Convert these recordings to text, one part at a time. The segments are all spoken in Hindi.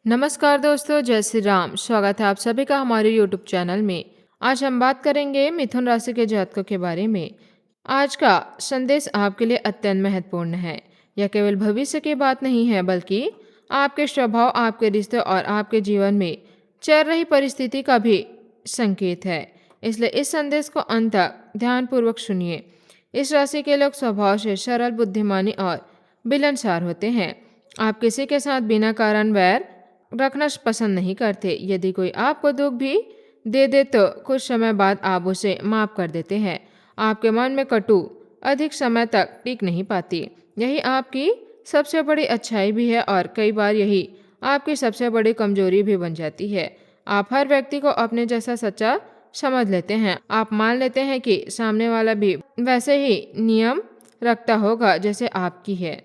नमस्कार दोस्तों, जय श्री राम। स्वागत है आप सभी का हमारे यूट्यूब चैनल में। आज हम बात करेंगे मिथुन राशि के जातकों के बारे में। आज का संदेश आपके लिए अत्यंत महत्वपूर्ण है। यह केवल भविष्य की बात नहीं है, बल्कि आपके स्वभाव, आपके रिश्ते और आपके जीवन में चल रही परिस्थिति का भी संकेत है। इसलिए इस संदेश को अंत तक ध्यानपूर्वक सुनिए। इस राशि के लोग स्वभाव से सरल, बुद्धिमानी और मिलनसार होते हैं। आप किसी के साथ बिना कारण वैर रखना पसंद नहीं करते। यदि कोई आपको दुख भी दे दे तो कुछ समय बाद आप उसे माफ कर देते हैं। आपके मन में कटु अधिक समय तक टिक नहीं पाती। यही आपकी सबसे बड़ी अच्छाई भी है और कई बार यही आपकी सबसे बड़ी कमजोरी भी बन जाती है। आप हर व्यक्ति को अपने जैसा सच्चा समझ लेते हैं। आप मान लेते हैं कि सामने वाला भी वैसे ही नियम रखता होगा जैसे आपकी है।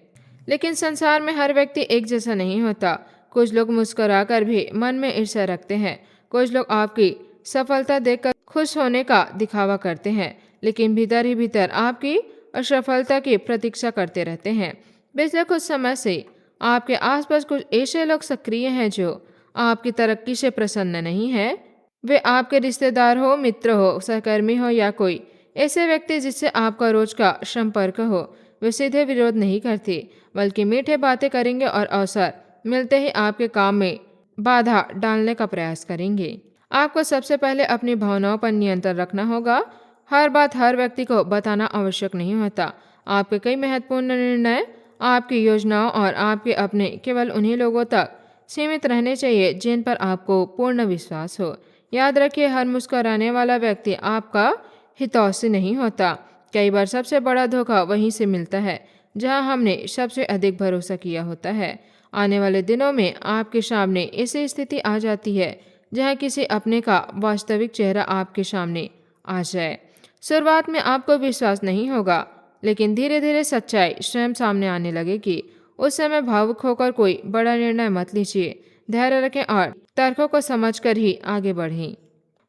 लेकिन संसार में हर व्यक्ति एक जैसा नहीं होता। कुछ लोग मुस्कुराकर भी मन में ईर्ष्या रखते हैं। कुछ लोग आपकी सफलता देखकर खुश होने का दिखावा करते हैं, लेकिन भीतर ही भीतर आपकी असफलता की प्रतीक्षा करते रहते हैं। पिछले कुछ समय से आपके आसपास कुछ ऐसे लोग सक्रिय हैं जो आपकी तरक्की से प्रसन्न नहीं है। वे आपके रिश्तेदार हो, मित्र हो, सहकर्मी हो या कोई ऐसे व्यक्ति जिससे आपका रोज का संपर्क हो। वे सीधे विरोध नहीं करते, बल्कि मीठे बातें करेंगे और अवसर मिलते ही आपके काम में बाधा डालने का प्रयास करेंगे। आपको सबसे पहले अपनी भावनाओं पर नियंत्रण रखना होगा। हर बात हर व्यक्ति को बताना आवश्यक नहीं होता। आपके कई महत्वपूर्ण निर्णय, आपकी योजनाओं और आपके अपने केवल उन्हीं लोगों तक सीमित रहने चाहिए जिन पर आपको पूर्ण विश्वास हो। याद रखिए, हर मुस्कुराने वाला व्यक्ति आपका हितैषी नहीं होता। कई बार सबसे बड़ा धोखा वहीं से मिलता है जहां हमने सबसे अधिक भरोसा किया होता है। आने वाले दिनों में आपके सामने ऐसी स्थिति आ जाती है जहां किसी अपने का वास्तविक चेहरा आपके सामने आ जाए। शुरुआत में आपको विश्वास नहीं होगा, लेकिन धीरे धीरे सच्चाई स्वयं सामने आने लगेगी। उस समय भावुक होकर कोई बड़ा निर्णय मत लीजिए। धैर्य रखें और तर्कों को समझकर ही आगे बढ़ें।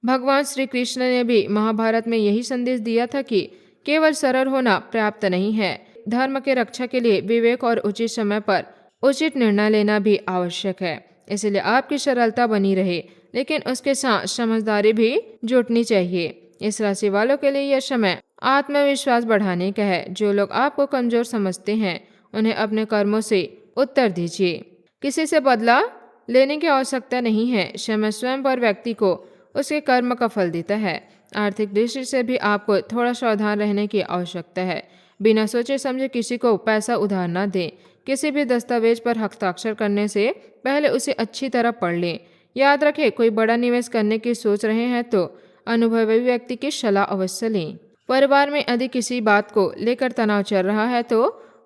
भगवान श्री कृष्ण ने भी महाभारत में यही संदेश दिया था कि केवल सरल होना पर्याप्त नहीं है। धर्म के रक्षा के लिए विवेक और उचित समय पर उचित निर्णय लेना भी आवश्यक है। इसलिए आपकी सरलता बनी रहे, लेकिन उसके साथ समझदारी भी जुटनी चाहिए। इस राशि वालों के लिए यह समय आत्मविश्वास बढ़ाने का है। जो लोग आपको कमजोर समझते हैं, उन्हें अपने कर्मों से उत्तर दीजिए। किसी से बदला लेने की आवश्यकता नहीं है। समय स्वयं पर व्यक्ति को उसके कर्म का फल देता है। आर्थिक दृष्टि से भी आपको थोड़ा सावधान रहने की आवश्यकता है। बिना सोचे समझे किसी को पैसा उधार न दें। किसी भी दस्तावेज पर हस्ताक्षर करने से पहले उसे अच्छी तरह पढ़ लें। याद रखें, कोई बड़ा निवेश करने की सोच रहे हैं तो अनुभवी व्यक्ति की सलाह अवश्य लें। परिवार में यदि किसी बात को लेकर तनाव चल रहा है तो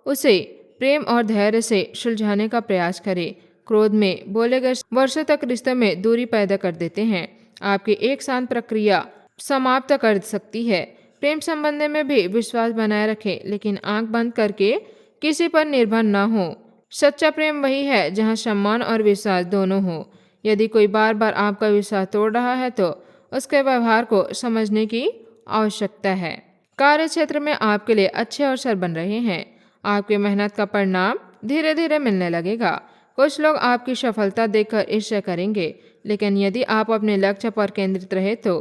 उसे प्रेम और धैर्य से सुलझाने का प्रयास करें। क्रोध में बोले गए वर्षों तक रिश्ते में दूरी पैदा कर देते हैं। आपकी एक शांत प्रक्रिया समाप्त कर सकती है। प्रेम संबंध में भी विश्वास बनाए रखें, लेकिन आंख बंद करके किसी पर निर्भर न हो। सच्चा प्रेम वही है जहां सम्मान और विश्वास दोनों हो। यदि कोई बार बार आपका विश्वास तोड़ रहा है तो उसके व्यवहार को समझने की आवश्यकता है। कार्य क्षेत्र में आपके लिए अच्छे अवसर बन रहे हैं। आपकी मेहनत का परिणाम धीरे धीरे मिलने लगेगा। कुछ लोग आपकी सफलता देखकर ईर्ष्या करेंगे, लेकिन यदि आप अपने लक्ष्य पर केंद्रित रहे तो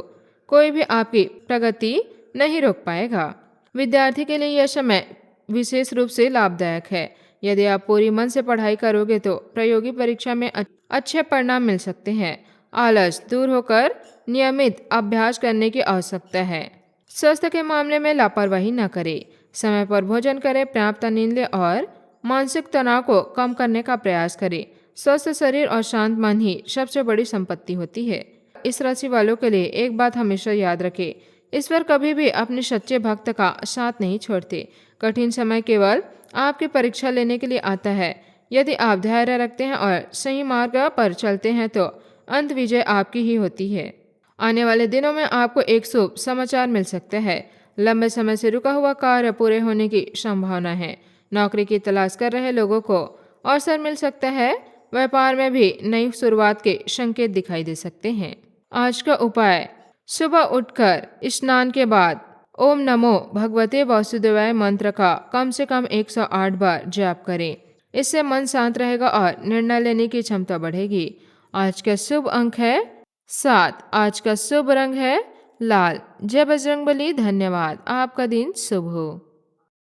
कोई भी आपकी प्रगति नहीं रोक पाएगा। विद्यार्थी के लिए यह समय विशेष रूप से लाभदायक है। यदि आप पूरी मन से पढ़ाई करोगे तो प्रतियोगी परीक्षा में अच्छे परिणाम मिल सकते हैं। आलस दूर होकर नियमित अभ्यास करने की आवश्यकता है। स्वास्थ्य के मामले में लापरवाही न करें। समय पर भोजन करें, पर्याप्त नींद लें और मानसिक तनाव को कम करने का प्रयास करें। स्वस्थ शरीर और शांत मन ही सबसे बड़ी संपत्ति होती है। इस राशि वालों के लिए एक बात हमेशा याद रखें, ईश्वर कभी भी अपने सच्चे भक्त का साथ नहीं छोड़ते। कठिन समय केवल आपकी परीक्षा लेने के लिए आता है। यदि आप धैर्य रखते हैं और सही मार्ग पर चलते हैं तो अंत विजय आपकी ही होती है। आने वाले दिनों में आपको एक शुभ समाचार मिल सकता है। लंबे समय से रुका हुआ कार्य पूरे होने की संभावना है। नौकरी की तलाश कर रहे लोगों को अवसर मिल सकता है। व्यापार में भी नई शुरुआत के संकेत दिखाई दे सकते हैं। आज का उपाय, सुबह उठकर स्नान के बाद ओम नमो भगवते वासुदेवाय मंत्र का कम से कम 108 बार जाप करें। इससे मन शांत रहेगा और निर्णय लेने की क्षमता बढ़ेगी। आज का शुभ अंक है 7। आज का शुभ रंग है लाल। जय बजरंगबली, धन्यवाद। आपका दिन शुभ हो।